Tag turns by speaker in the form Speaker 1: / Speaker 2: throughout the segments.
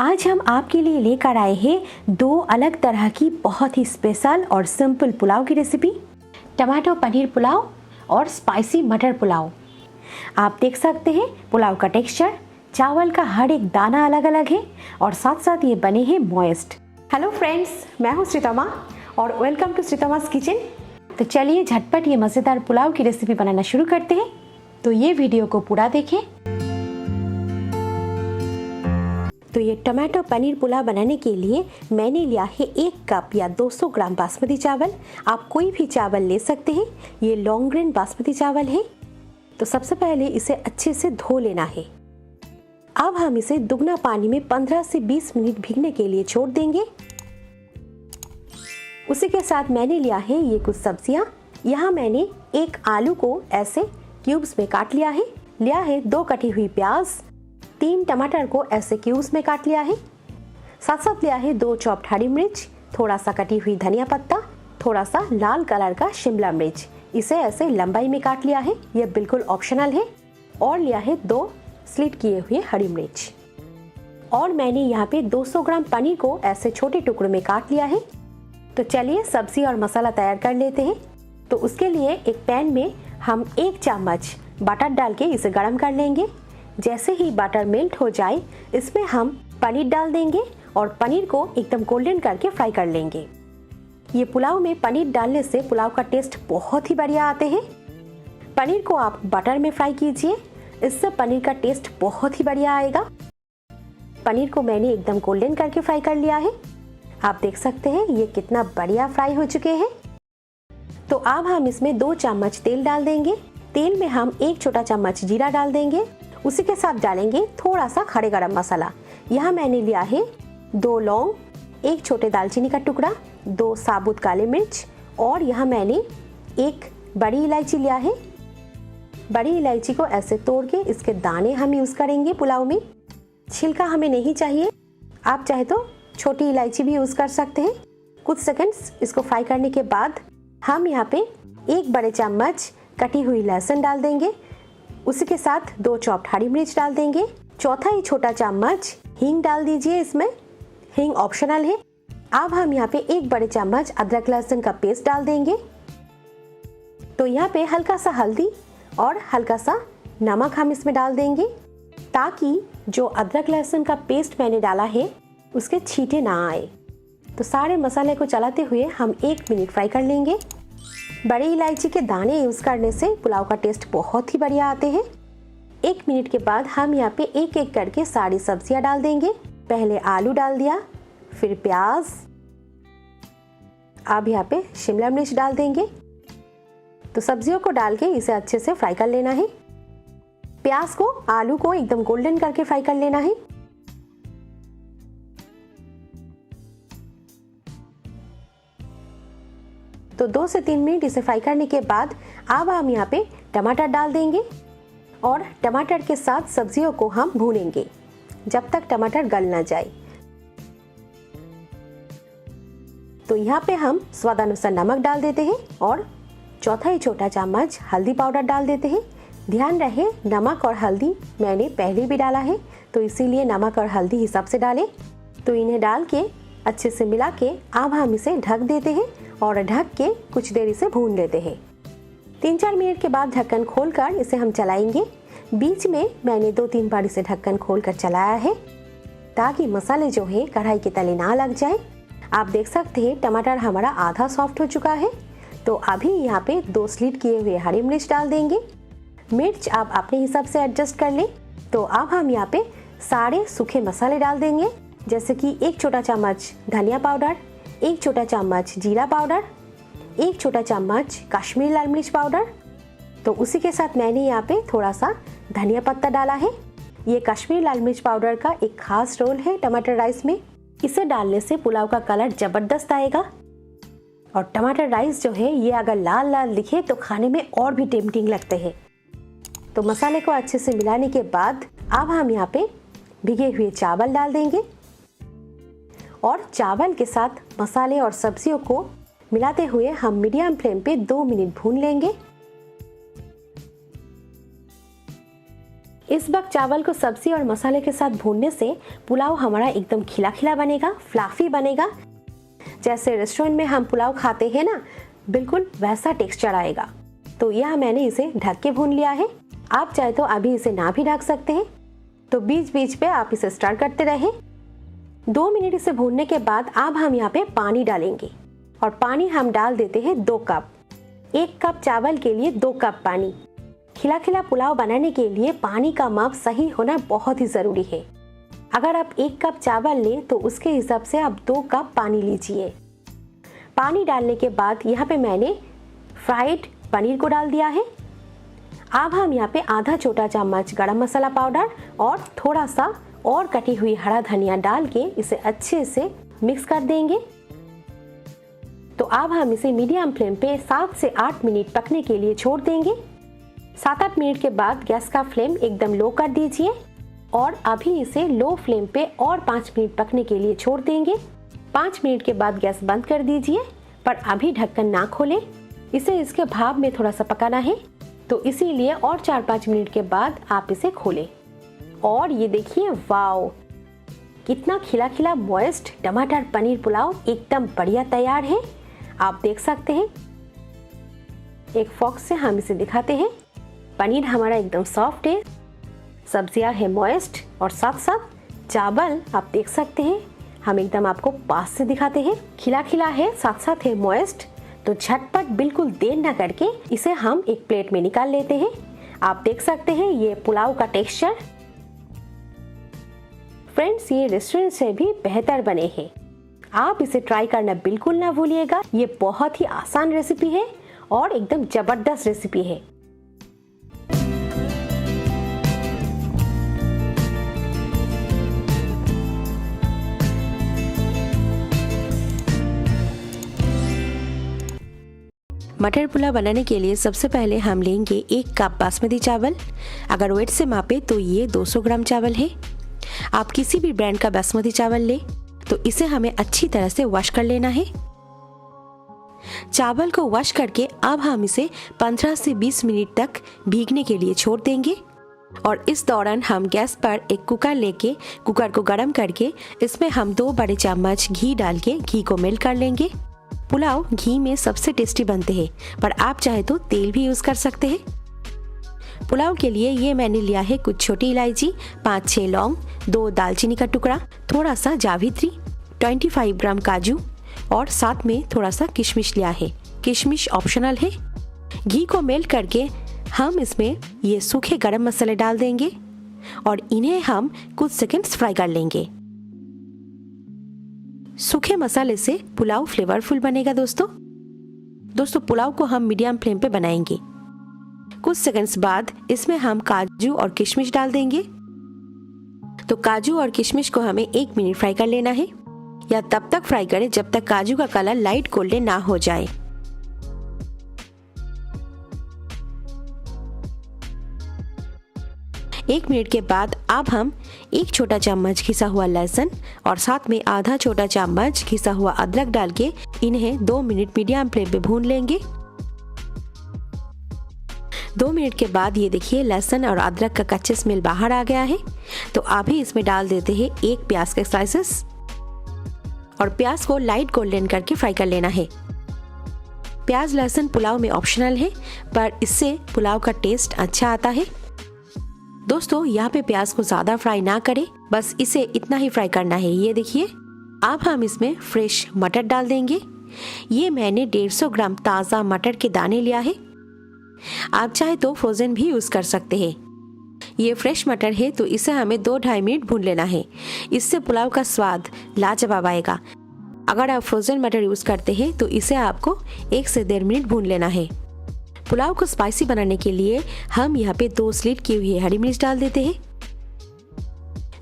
Speaker 1: आज हम आपके लिए लेकर आए हैं दो अलग तरह की बहुत ही स्पेशल और सिंपल पुलाव की रेसिपी, टमाटो पनीर पुलाव और स्पाइसी मटर पुलाव। आप देख सकते हैं पुलाव का टेक्सचर, चावल का हर एक दाना अलग अलग है और साथ साथ ये बने हैं मॉइस्ट। हेलो फ्रेंड्स, मैं हूँ श्रीतमा और वेलकम टू श्रीतमास किचन। तो चलिए झटपट ये मज़ेदार पुलाव की रेसिपी बनाना शुरू करते हैं। तो ये वीडियो को पूरा देखें। तो ये टमाटो पनीर पुलाव बनाने के लिए मैंने लिया है 1 कप या 200 ग्राम बासमती चावल। आप कोई भी चावल ले सकते हैं, ये लॉन्ग ग्रेन बासमती चावल है। तो सबसे पहले इसे अच्छे से धो लेना है। अब हम इसे दुगना पानी में 15 से 20 मिनट भीगने के लिए छोड़ देंगे। उसी के साथ मैंने लिया है ये कुछ सब्जियां। यहाँ मैंने एक आलू को ऐसे क्यूब्स में काट लिया है 2 कटी हुई प्याज, 3 टमाटर को ऐसे क्यूब्स में काट लिया है। साथ साथ लिया है 2 चॉप्ड हरी मिर्च, थोड़ा सा कटी हुई धनिया पत्ता, थोड़ा सा लाल कलर का शिमला मिर्च, इसे ऐसे लंबाई में काट लिया है, यह बिल्कुल ऑप्शनल है। और लिया है 2 स्लिट किए हुए हरी मिर्च। और मैंने यहाँ पे 200 ग्राम पनीर को ऐसे छोटे टुकड़ों में काट लिया है। तो चलिए सब्जी और मसाला तैयार कर लेते हैं। तो उसके लिए एक पैन में हम 1 चम्मच बटर डाल के इसे गर्म कर लेंगे। जैसे ही बटर मेल्ट हो जाए, इसमें हम पनीर डाल देंगे और पनीर को एकदम गोल्डन करके फ्राई कर लेंगे। ये पुलाव में पनीर डालने से पुलाव का टेस्ट बहुत ही बढ़िया आते हैं। पनीर को आप बटर में फ्राई कीजिए, इससे पनीर का टेस्ट बहुत ही बढ़िया आएगा। पनीर को मैंने एकदम गोल्डन करके फ्राई कर लिया है। आप देख सकते हैं ये कितना बढ़िया फ्राई हो चुके हैं। तो अब हम इसमें 2 चम्मच तेल डाल देंगे। तेल में हम 1 छोटा चम्मच जीरा डाल देंगे। उसी के साथ डालेंगे थोड़ा सा खड़े गरम मसाला। यहाँ मैंने लिया है 2 लौंग, 1 छोटे दालचीनी का टुकड़ा, 2 साबुत काले मिर्च और यहाँ मैंने 1 बड़ी इलायची लिया है। बड़ी इलायची को ऐसे तोड़ के इसके दाने हम यूज़ करेंगे पुलाव में। छिलका हमें नहीं चाहिए, आप चाहे तो छोटी इलायची भी यूज़ कर सकते हैं। कुछ सेकंड्स इसको फ्राई करने के बाद हम यहाँ पे 1 बड़े चम्मच कटी हुई लहसुन डाल देंगे। उसी के साथ 2 चॉप्ड हरी मिर्च डाल देंगे। चौथा ही छोटा चम्मच हींग डाल दीजिए, इसमें हींग ऑप्शनल है। अब हम यहाँ पे 1 बड़े चम्मच अदरक लहसुन का पेस्ट डाल देंगे। तो यहाँ पे हल्का सा हल्दी और हल्का सा नमक हम इसमें डाल देंगे, ताकि जो अदरक लहसुन का पेस्ट मैंने डाला है उसके छींटे ना आए। तो सारे मसाले को चलाते हुए हम 1 मिनट फ्राई कर लेंगे। बड़ी इलायची के दाने यूज़ करने से पुलाव का टेस्ट बहुत ही बढ़िया आते हैं। 1 मिनट के बाद हम यहाँ पे एक एक करके सारी सब्जियां डाल देंगे। पहले आलू डाल दिया, फिर प्याज, अब यहाँ पे शिमला मिर्च डाल देंगे। तो सब्जियों को डाल के इसे अच्छे से फ्राई कर लेना है। प्याज को, आलू को एकदम गोल्डन करके फ्राई कर लेना है। तो 2 से 3 मिनट इसे फ्राई करने के बाद अब हम यहाँ पे टमाटर डाल देंगे और टमाटर के साथ सब्जियों को हम भूनेंगे जब तक टमाटर गल ना जाए। तो यहाँ पे हम स्वादानुसार नमक डाल देते हैं और चौथा ही छोटा चम्मच हल्दी पाउडर डाल देते हैं। ध्यान रहे नमक और हल्दी मैंने पहले भी डाला है, तो इसीलिए नमक और हल्दी हिसाब से डालें। तो इन्हें डाल के अच्छे से मिला के अब हम इसे ढक देते हैं और ढक के कुछ देर इसे भून लेते हैं। 3-4 मिनट के बाद ढक्कन खोलकर इसे हम चलाएंगे। बीच में मैंने 2-3 बार इसे ढक्कन खोलकर चलाया है, ताकि मसाले जो है कढ़ाई के तले ना लग जाए। आप देख सकते हैं टमाटर हमारा आधा सॉफ्ट हो चुका है। तो अभी यहाँ पे 2 स्लिट किए हुए हरी मिर्च डाल देंगे। मिर्च आप अपने हिसाब से एडजस्ट कर लें। तो अब हम यहाँ पे सारे सूखे मसाले डाल देंगे, जैसे कि 1 छोटा चम्मच धनिया पाउडर, 1 छोटा चम्मच जीरा पाउडर, 1 छोटा चम्मच कश्मीरी लाल मिर्च पाउडर। तो उसी के साथ मैंने यहाँ पे थोड़ा सा धनिया पत्ता डाला है। ये कश्मीरी लाल मिर्च पाउडर का एक खास रोल है टमाटर राइस में। इसे डालने से पुलाव का कलर जबरदस्त आएगा। और टमाटर राइस जो है ये अगर लाल लाल दिखे तो खाने में और भी टेम्पटिंग लगते हैं। तो मसाले को अच्छे से मिलाने के बाद अब हम यहाँ पे भिगे हुए चावल डाल देंगे और चावल के साथ मसाले और सब्जियों को मिलाते हुए हम मीडियम फ्लेम पे 2 मिनट भून लेंगे। इस वक्त चावल को सब्जी और मसाले के साथ भूनने से पुलाव हमारा एकदम खिला खिला बनेगा, फ्लाफी बनेगा। जैसे रेस्टोरेंट में हम पुलाव खाते हैं ना, बिल्कुल वैसा टेक्सचर आएगा। तो यह मैंने इसे ढक के भून लिया है। आप चाहे तो अभी इसे ना भी ढक सकते हैं। तो बीच बीच पे आप इसे स्टर करते रहें। 2 मिनट इसे भूनने के बाद अब हम यहाँ पे पानी डालेंगे और पानी हम डाल देते हैं 2 कप। 1 कप चावल के लिए 2 कप पानी। खिला खिला पुलाव बनाने के लिए पानी का माप सही होना बहुत ही ज़रूरी है। अगर आप 1 कप चावल लें तो उसके हिसाब से आप 2 कप पानी लीजिए। पानी डालने के बाद यहाँ पे मैंने फ्राइड पनीर को डाल दिया है। अब हम यहाँ पे आधा छोटा चम्मच गरम मसाला पाउडर और थोड़ा सा और कटी हुई हरा धनिया डाल के इसे अच्छे से मिक्स कर देंगे। तो अब हम इसे मीडियम फ्लेम पे 7 से 8 मिनट पकने के लिए छोड़ देंगे। 7-8 मिनट के बाद गैस का फ्लेम एकदम लो कर दीजिए और अभी इसे लो फ्लेम पे और 5 मिनट पकने के लिए छोड़ देंगे। 5 मिनट के बाद गैस बंद कर दीजिए, पर अभी ढक्कन ना खोलें। इसे इसके भाप में थोड़ा सा पकाना है, तो इसीलिए और 4-5 मिनट के बाद आप इसे खोलें। और ये देखिए, वाओ, कितना खिला खिला मॉइस्ट टमाटर पनीर पुलाव एकदम बढ़िया तैयार है। आप देख सकते हैं। एक फॉक से हम इसे दिखाते हैं। पनीर हमारा एकदम सॉफ्ट है, सब्जियां है मॉइस्ट और साथ साथ चावल आप देख सकते हैं। हम एकदम आपको पास से दिखाते हैं। खिला खिला है, साथ साथ है मॉइस्ट। तो झटपट बिल्कुल देर न करके इसे हम एक प्लेट में निकाल लेते हैं। आप देख सकते हैं ये पुलाव का टेक्सचर। फ्रेंड्स, ये रेस्टोरेंट से भी बेहतर बने हैं। आप इसे ट्राई करना बिल्कुल ना भूलिएगा। ये बहुत ही आसान रेसिपी है और एकदम जबरदस्त रेसिपी है। मटर पुलाव बनाने के लिए सबसे पहले हम लेंगे 1 कप बासमती चावल। अगर वेट से मापे तो ये 200 ग्राम चावल है। आप किसी भी ब्रांड का बासमती चावल ले, तो इसे हमें अच्छी तरह से वॉश कर लेना है। चावल को वॉश करके अब हम इसे 15 से 20 मिनट तक भीगने के लिए छोड़ देंगे। और इस दौरान हम गैस पर एक कुकर लेके कुकर को गर्म करके इसमें हम 2 बड़े चम्मच घी डाल के घी को मेल्ट कर लेंगे। पुलाव घी में सबसे टेस्टी बनते हैं, पर आप चाहे तो तेल भी यूज कर सकते हैं। पुलाव के लिए ये मैंने लिया है कुछ छोटी इलायची, 5-6 लौंग, 2 दालचीनी का टुकड़ा, थोड़ा सा जावित्री, 25 ग्राम काजू और साथ में थोड़ा सा किशमिश लिया है। किशमिश ऑप्शनल है। घी को मेल्ट करके हम इसमें ये सूखे गरम मसाले डाल देंगे और इन्हें हम कुछ सेकंड्स फ्राई कर लेंगे। सूखे मसाले से पुलाव फ्लेवरफुल बनेगा। दोस्तों पुलाव को हम मीडियम फ्लेम पे बनाएंगे। कुछ सेकंड्स बाद इसमें हम काजू और किशमिश डाल देंगे। तो काजू और किशमिश को हमें 1 मिनट फ्राई कर लेना है, या तब तक फ्राई करें जब तक काजू का कलर लाइट गोल्डन ना हो जाए। एक मिनट के बाद अब हम 1 छोटा चम्मच घिसा हुआ लहसुन और साथ में आधा छोटा चम्मच घिसा हुआ अदरक डाल के इन्हें 2 मिनट मीडियम फ्लेम पे भून लेंगे। 2 मिनट के बाद ये देखिए, लहसुन और अदरक का कच्चा स्मेल बाहर आ गया है। तो अभी इसमें डाल देते हैं 1 प्याज के स्लाइसेस और प्याज को लाइट गोल्डन करके फ्राई कर लेना है। प्याज लहसुन पुलाव में ऑप्शनल है, पर इससे पुलाव का टेस्ट अच्छा आता है। दोस्तों यहाँ पे प्याज को ज्यादा फ्राई ना करें, बस इसे इतना ही फ्राई करना है। ये देखिए, अब हम इसमें फ्रेश मटर डाल देंगे। ये मैंने 150 ग्राम ताज़ा मटर के दाने लिया है। आप चाहे तो फ्रोजन भी यूज कर सकते हैं। ये फ्रेश मटर है तो इसे हमें 2-2.5 मिनट भून लेना है। इससे पुलाव का स्वाद लाजवाब आएगा। अगर आप फ्रोजन मटर यूज करते हैं तो इसे आपको 1 से 1.5 मिनट भून लेना है। पुलाव को स्पाइसी बनाने के लिए हम यहाँ पे 2 स्लिट की हुई हरी मिर्च डाल देते हैं।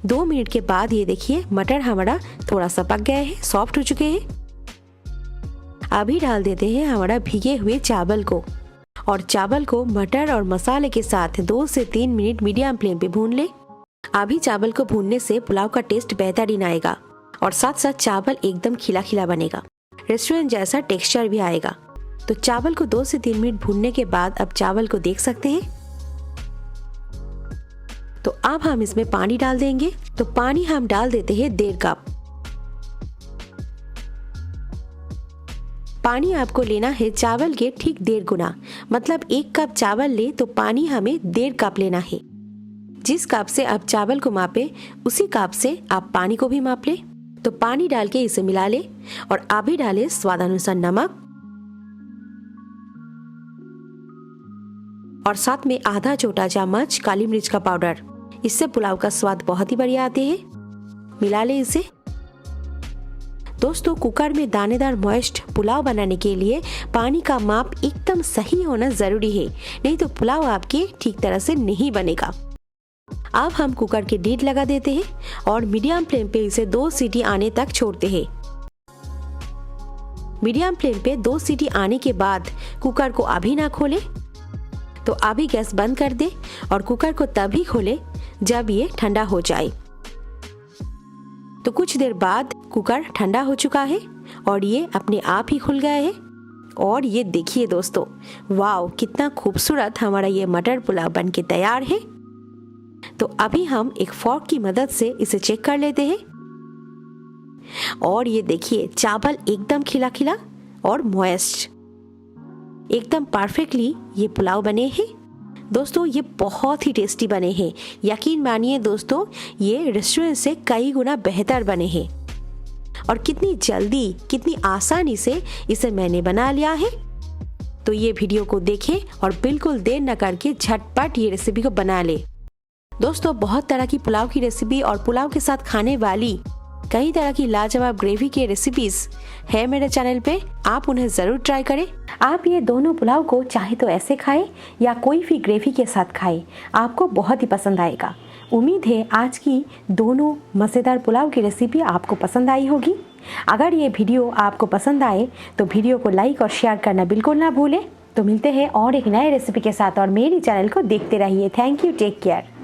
Speaker 1: 2 मिनट के बाद ये देखिए, मटर हमारा थोड़ा सा पक गया है, सॉफ्ट हो चुके हैं। अभी डाल देते हैं हमारा भीगे हुए चावल को, और चावल को मटर और मसाले के साथ 2 से 3 मिनट मीडियम फ्लेम पे भून ले। अभी चावल को भूनने से पुलाव का टेस्ट बेहतरीन आएगा और साथ साथ चावल एकदम खिला खिला बनेगा, रेस्टोरेंट जैसा टेक्सचर भी आएगा। तो चावल को 2 से 3 मिनट भूनने के बाद अब चावल को देख सकते हैं। तो अब हम इसमें पानी डाल देंगे। तो पानी हम डाल देते हैं 1.5 कप। पानी आपको लेना है चावल के ठीक 1.5 गुना, मतलब 1 कप चावल ले तो पानी हमें 1.5 कप लेना है। जिस कप से आप चावल को मापे उसी कप से आप पानी को भी माप ले। तो पानी डाल के इसे मिला ले और अभी डाले स्वादानुसार नमक और साथ में आधा छोटा चम्मच काली मिर्च का पाउडर। इससे पुलाव का स्वाद बहुत ही बढ़िया आते हैं। मिला ले इसे। दोस्तों, कुकर में दानेदार मॉइस्ट पुलाव बनाने के लिए पानी का माप एकदम सही होना जरूरी है, नहीं तो पुलाव आपके ठीक तरह से नहीं बनेगा। अब हम कुकर की लीड लगा देते हैं और मीडियम फ्लेम पे इसे 2 सीटी आने तक छोड़ते हैं। मीडियम फ्लेम पे 2 सीटी आने के बाद कुकर को अभी ना खोले, तो अभी गैस बंद कर दे और कुकर को तभी खोले जब ये ठंडा हो जाए। तो कुछ देर बाद कुकर ठंडा हो चुका है और ये अपने आप ही खुल गया है। और ये देखिए दोस्तों, वाव, कितना खूबसूरत हमारा ये मटर पुलाव बनके तैयार है। तो अभी हम एक फोर्क की मदद से इसे चेक कर लेते हैं। और ये देखिए, चावल एकदम खिला खिला और मॉइस्ट, एकदम परफेक्टली ये पुलाव बने हैं। दोस्तों, ये बहुत ही टेस्टी बने हैं। यकीन मानिए दोस्तों, ये रेस्टोरेंट से कई गुना बेहतर बने हैं। और कितनी जल्दी, कितनी आसानी से इसे मैंने बना लिया है। तो ये वीडियो को देखें और बिल्कुल देर न करके झटपट ये रेसिपी को बना ले। दोस्तों, बहुत तरह की पुलाव की रेसिपी और पुलाव के साथ खाने वाली कई तरह की लाजवाब ग्रेवी के रेसिपीज है मेरे चैनल पे, आप उन्हें जरूर ट्राई करें। आप ये दोनों पुलाव को चाहे तो ऐसे खाएं या कोई भी ग्रेवी के साथ खाएं, आपको बहुत ही पसंद आएगा। उम्मीद है आज की दोनों मज़ेदार पुलाव की रेसिपी आपको पसंद आई होगी। अगर ये वीडियो आपको पसंद आए तो वीडियो को लाइक और शेयर करना बिल्कुल ना भूलें। तो मिलते हैं और एक नए रेसिपी के साथ और मेरी चैनल को देखते रहिए। Thank you, take care.